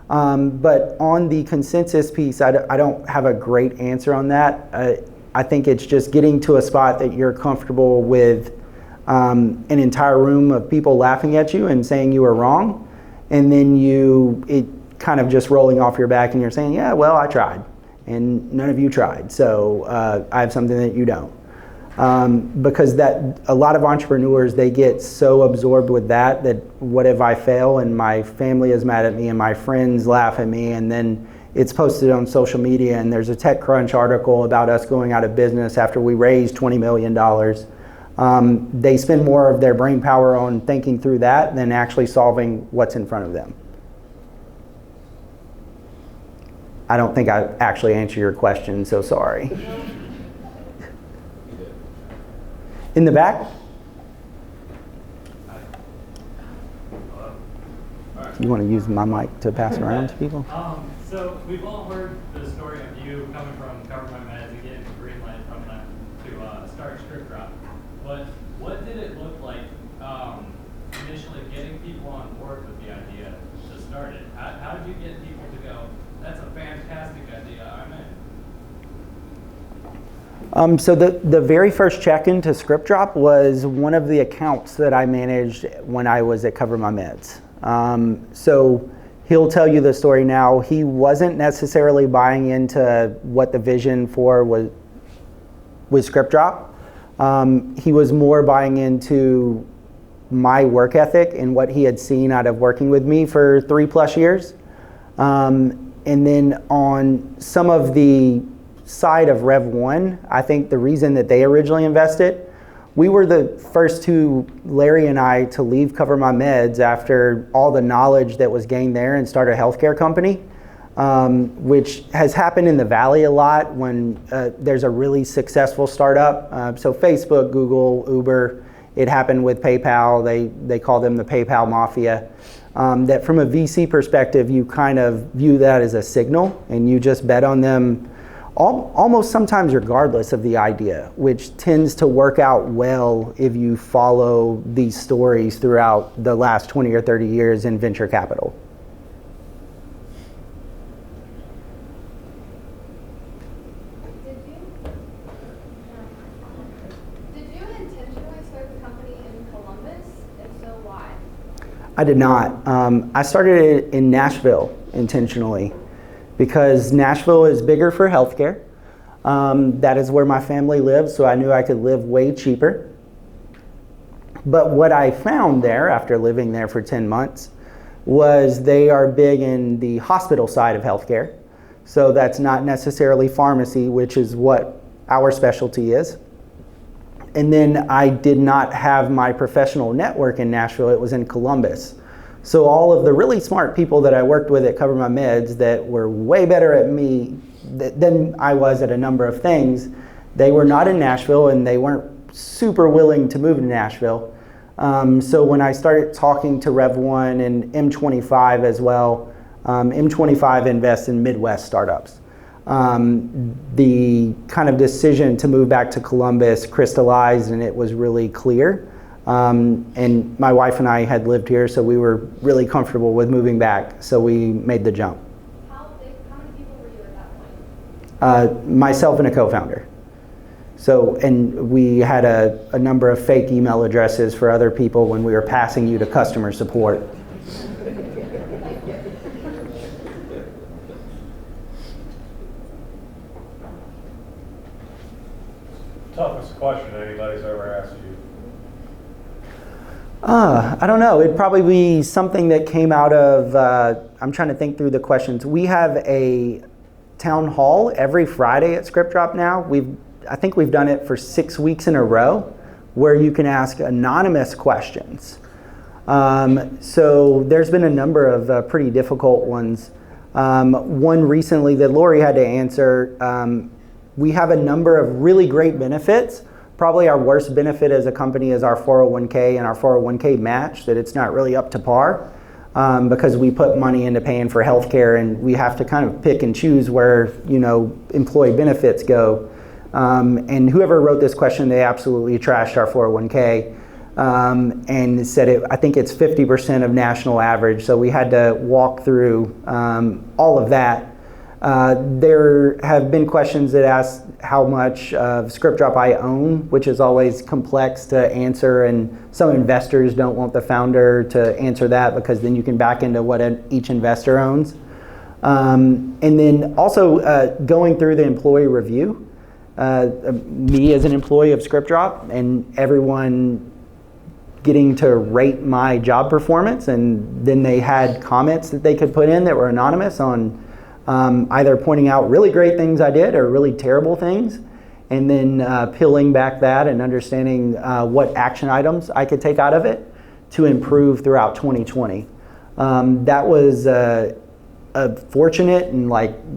But on the consensus piece, I don't have a great answer on that. I think it's just getting to a spot that you're comfortable with an entire room of people laughing at you and saying you were wrong. And then it kind of just rolling off your back and you're saying, yeah, well, I tried. And none of you tried. So I have something that you don't. Because that a lot of entrepreneurs, they get so absorbed with that what if I fail and my family is mad at me and my friends laugh at me, and then it's posted on social media and there's a TechCrunch article about us going out of business after we raised $20 million. They spend more of their brain power on thinking through that than actually solving what's in front of them. I don't think I actually answered your question, so sorry. In the back? You want to use my mic to pass around to people? So we've all heard the story of you coming from Cover My Meds and getting the green light from them to start ScriptDrop. But what did it look like initially getting people on board with the idea to start it? How did you get people to go, that's a fantastic idea, I'm in? So the very first check-in to ScriptDrop was one of the accounts that I managed when I was at Cover My Meds. So he'll tell you the story now. He wasn't necessarily buying into what the vision for was ScriptDrop. He was more buying into my work ethic and what he had seen out of working with me for 3+ years. And then on some of the side of Rev 1, I think the reason that they originally invested, we were the first two, Larry and I, to leave Cover My Meds after all the knowledge that was gained there and start a healthcare company, which has happened in the Valley a lot when there's a really successful startup. So Facebook, Google, Uber, it happened with PayPal. They call them the PayPal Mafia. That from a VC perspective, you kind of view that as a signal and you just bet on them almost sometimes regardless of the idea, which tends to work out well if you follow these stories throughout the last 20 or 30 years in venture capital. Did you intentionally start the company in Columbus? If so, why? I did not. I started it in Nashville intentionally, because Nashville is bigger for healthcare. That is where my family lives, so I knew I could live way cheaper. But what I found there after living there for 10 months was they are big in the hospital side of healthcare. So that's not necessarily pharmacy, which is what our specialty is. And then I did not have my professional network in Nashville, it was in Columbus. So all of the really smart people that I worked with at Cover My Meds that were way better at me than I was at a number of things, they were not in Nashville and they weren't super willing to move to Nashville. So when I started talking to Rev 1 and M25 as well, M25 invests in Midwest startups. The kind of decision to move back to Columbus crystallized and it was really clear. And my wife and I had lived here, so we were really comfortable with moving back, so we made the jump. How many people were you at that point? Myself and a co-founder. So, and we had a number of fake email addresses for other people when we were passing you to customer support. Toughest question anybody's ever asked you? I don't know. It'd probably be something that came out of, I'm trying to think through the questions. We have a town hall every Friday at ScriptDrop now. I think we've done it for 6 weeks in a row, where you can ask anonymous questions. So there's been a number of pretty difficult ones. One recently that Lori had to answer, we have a number of really great benefits. Probably our worst benefit as a company is our 401k and our 401k match, that it's not really up to par, because we put money into paying for healthcare, and we have to kind of pick and choose where, employee benefits go. And whoever wrote this question, they absolutely trashed our 401k, and said I think it's 50% of national average. So we had to walk through all of that. There have been questions that ask how much of ScriptDrop I own, which is always complex to answer, and some investors don't want the founder to answer that, because then you can back into what each investor owns. And then also going through the employee review, me as an employee of ScriptDrop and everyone getting to rate my job performance, and then they had comments that they could put in that were anonymous on either pointing out really great things I did or really terrible things, and then peeling back that and understanding what action items I could take out of it to improve throughout 2020. That was a fortunate and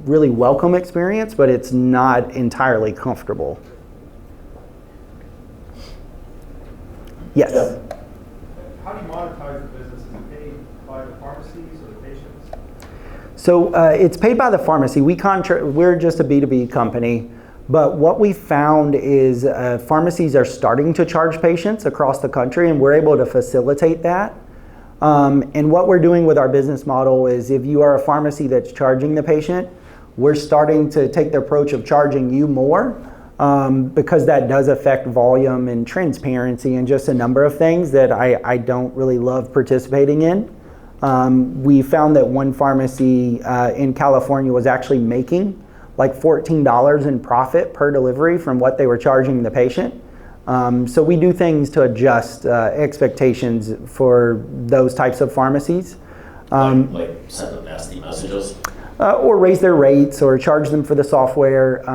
really welcome experience, but it's not entirely comfortable. Yes? Yeah. How do you monetize the business? Is it paid by the pharmacies or the patients? So it's paid by the pharmacy. We're just a B2B company, but what we found is pharmacies are starting to charge patients across the country, and we're able to facilitate that. And what we're doing with our business model is, if you are a pharmacy that's charging the patient, we're starting to take the approach of charging you more, because that does affect volume and transparency and just a number of things that I don't really love participating in. We found that one pharmacy in California was actually making like $14 in profit per delivery from what they were charging the patient. So we do things to adjust expectations for those types of pharmacies. Like send them nasty messages? Or raise their rates or charge them for the software.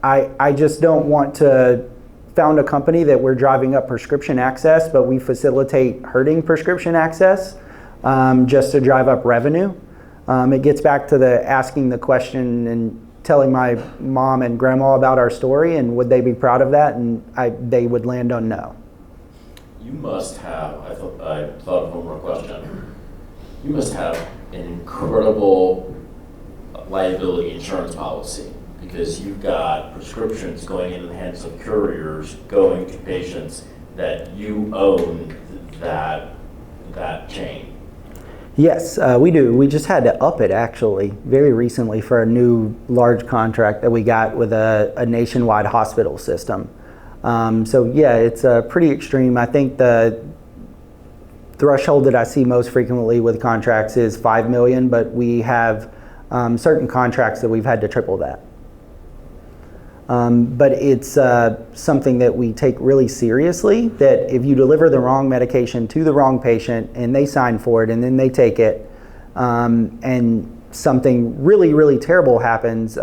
I just don't want to found a company that we're driving up prescription access, but we facilitate hurting prescription access just to drive up revenue. It gets back to the asking the question and telling my mom and grandma about our story, and would they be proud of that? And they would land on no. You must have, I thought of one more question. You must have an incredible liability insurance policy, because you've got prescriptions going into the hands of couriers, going to patients that you own that chain. Yes, we do. We just had to up it actually very recently for a new large contract that we got with a nationwide hospital system. So yeah, it's pretty extreme. I think the threshold that I see most frequently with contracts is 5 million, but we have certain contracts that we've had to triple that. But it's something that we take really seriously, that if you deliver the wrong medication to the wrong patient and they sign for it and then they take it, and something really, really terrible happens,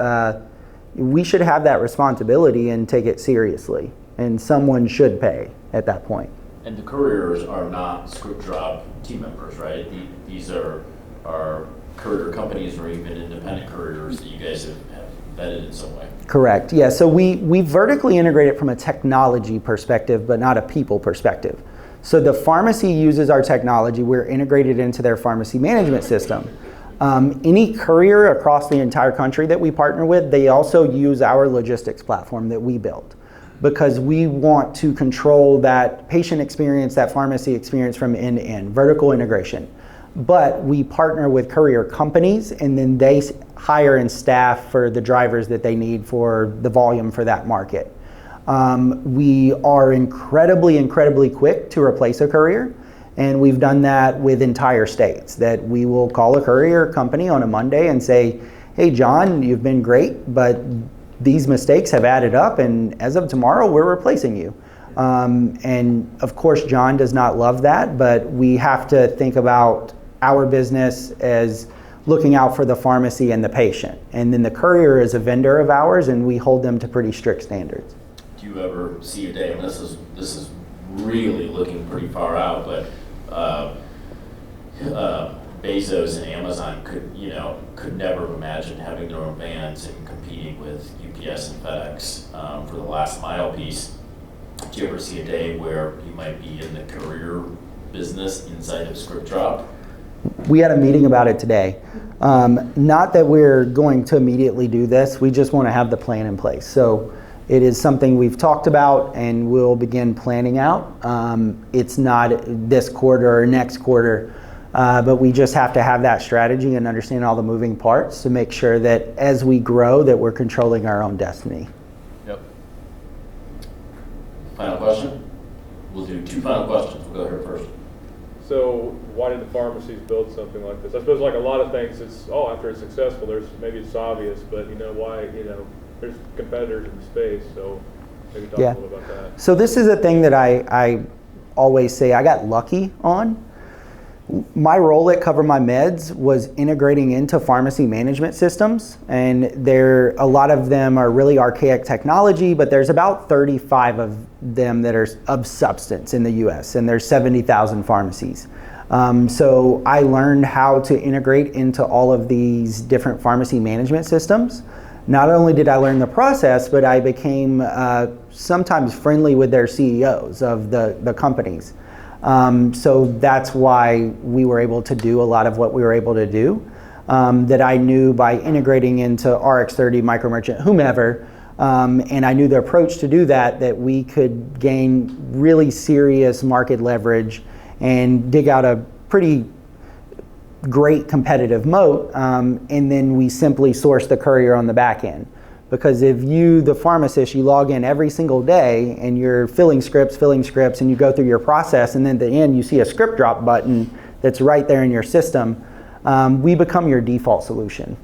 we should have that responsibility and take it seriously, and someone should pay at that point. And the couriers are not ScriptDrop team members, right? These are courier companies or even independent couriers that you guys have vetted in some way. Correct. Yeah. So we vertically integrate it from a technology perspective, but not a people perspective. So the pharmacy uses our technology. We're integrated into their pharmacy management system. Any courier across the entire country that we partner with, they also use our logistics platform that we built, because we want to control that patient experience, that pharmacy experience from end to end, vertical integration. But we partner with courier companies, and then they hire and staff for the drivers that they need for the volume for that market. We are incredibly quick to replace a courier, and we've done that with entire states, that we will call a courier company on a Monday and say, hey John, you've been great, but these mistakes have added up, and as of tomorrow, we're replacing you. And of course, John does not love that, but we have to think about our business as looking out for the pharmacy and the patient. And then the courier is a vendor of ours, and we hold them to pretty strict standards. Do you ever see a day, and this is really looking pretty far out, but Bezos and Amazon could never imagine having their own vans and competing with UPS and FedEx for the last mile piece. Do you ever see a day where you might be in the courier business inside of ScriptDrop? We had a meeting about it today. Not that we're going to immediately do this, we just want to have the plan in place. So it is something we've talked about and we'll begin planning out. It's not this quarter or next quarter, but we just have to have that strategy and understand all the moving parts to make sure that as we grow that we're controlling our own destiny. Yep. Final question? We'll do 2 final questions. We'll go here first. So why did the pharmacies build something like this? I suppose like a lot of things, it's, after it's successful, maybe it's obvious, but why, there's competitors in the space, so maybe talk a little about that. So this is a thing that I always say I got lucky on. My role at Cover My Meds was integrating into pharmacy management systems, and a lot of them are really archaic technology, but there's about 35 of them that are of substance in the US, and there's 70,000 pharmacies. So I learned how to integrate into all of these different pharmacy management systems. Not only did I learn the process, but I became sometimes friendly with their CEOs of the companies. So that's why we were able to do a lot of what we were able to do, that I knew by integrating into RX30, Micromerchant, whomever, and I knew the approach to do that we could gain really serious market leverage and dig out a pretty great competitive moat, and then we simply source the courier on the back end. Because if you, the pharmacist, you log in every single day and you're filling scripts, and you go through your process, and then at the end you see a ScriptDrop button that's right there in your system, we become your default solution.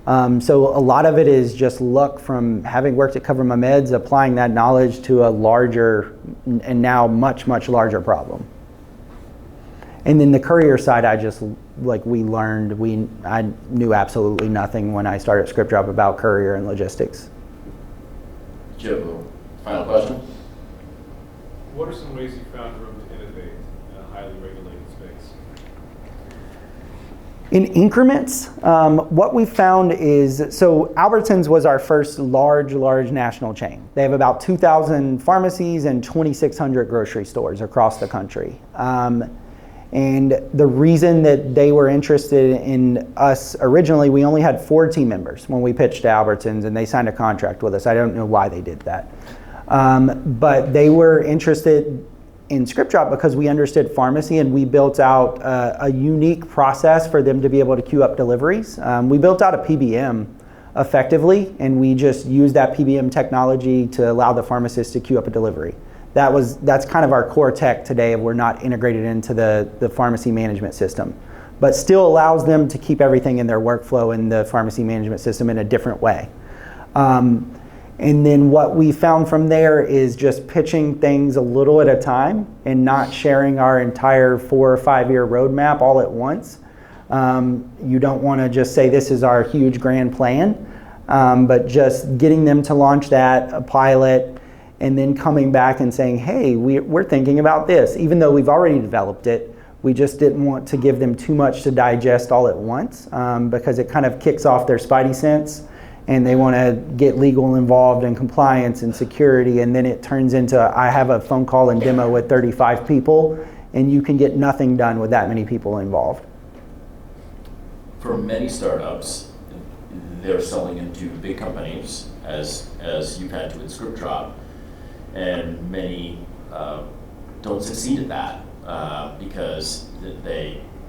So a lot of it is just luck from having worked at Cover My Meds, applying that knowledge to a larger and now much, much larger problem. And then the courier side, I knew absolutely nothing when I started ScriptDrop about courier and logistics. Joe, final question? What are some ways you found room to innovate in a highly regulated space? In increments, what we found is, so Albertsons was our first large national chain. They have about 2,000 pharmacies and 2,600 grocery stores across the country. And the reason that they were interested in us originally, we only had 4 team members when we pitched to Albertsons, and they signed a contract with us. I don't know why they did that. But they were interested in ScriptDrop because we understood pharmacy, and we built out a unique process for them to be able to queue up deliveries. We built out a PBM effectively, and we just used that PBM technology to allow the pharmacist to queue up a delivery. That's kind of our core tech today. We're not integrated into the pharmacy management system, but still allows them to keep everything in their workflow in the pharmacy management system in a different way. And then what we found from there is just pitching things a little at a time and not sharing our entire 4 or 5 year roadmap all at once. You don't want to just say this is our huge grand plan, but just getting them to launch that, a pilot, and then coming back and saying, hey, we're thinking about this. Even though we've already developed it, we just didn't want to give them too much to digest all at once, because it kind of kicks off their spidey sense, and they want to get legal involved and compliance and security, and then it turns into, I have a phone call and demo with 35 people, and you can get nothing done with that many people involved. For many startups, they're selling into big companies, as you've had to with ScriptDrop. And many don't succeed at that because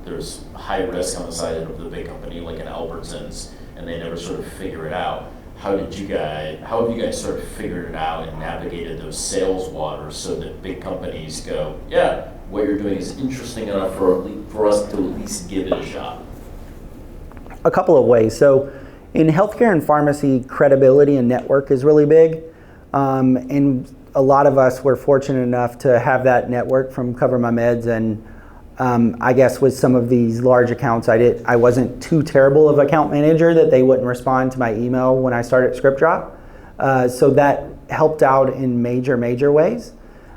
there's high risk on the side of the big company, like an Albertsons, and they never sort of figure it out. How have you guys sort of figured it out and navigated those sales waters so that big companies go, yeah, what you're doing is interesting enough for us to at least give it a shot? A couple of ways. So in healthcare and pharmacy, credibility and network is really big. And a lot of us were fortunate enough to have that network from Cover My Meds, and I guess with some of these large accounts, I wasn't too terrible of account manager that they wouldn't respond to my email when I started ScriptDrop. So that helped out in major ways.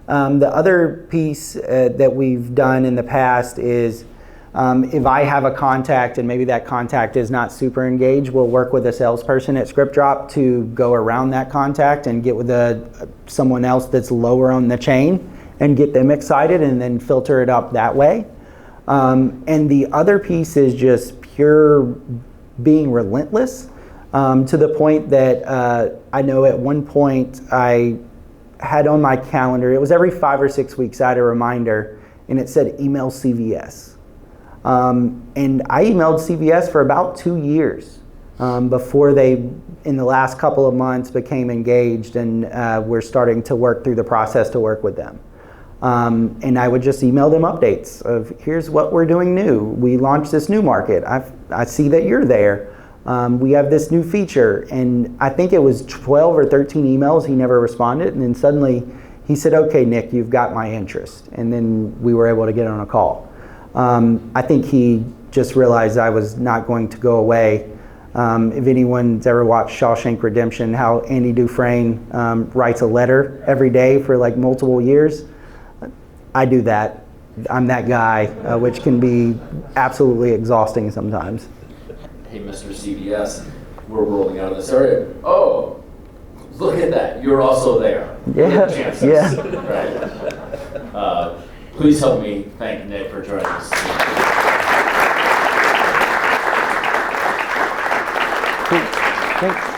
The other piece that we've done in the past is if I have a contact and maybe that contact is not super engaged, we'll work with a salesperson at ScriptDrop to go around that contact and get with someone else that's lower on the chain and get them excited and then filter it up that way. And the other piece is just pure being relentless to the point that I know at one point I had on my calendar, it was every 5 or 6 weeks I had a reminder, and it said email CVS. And I emailed CVS for about 2 years before they, in the last couple of months, became engaged and we're starting to work through the process to work with them. And I would just email them updates of, here's what we're doing new. We launched this new market. I see that you're there. We have this new feature. And I think it was 12 or 13 emails. He never responded. And then suddenly he said, okay, Nick, you've got my interest. And then we were able to get on a call. I think he just realized I was not going to go away. If anyone's ever watched Shawshank Redemption, how Andy Dufresne writes a letter every day for like multiple years, I do that. I'm that guy, which can be absolutely exhausting sometimes. Hey, Mr. CBS, we're rolling out of this area. Oh, look at that. You're also there. Yeah, Chances, yeah. Right? Please help me thank Nick for joining us. Thanks.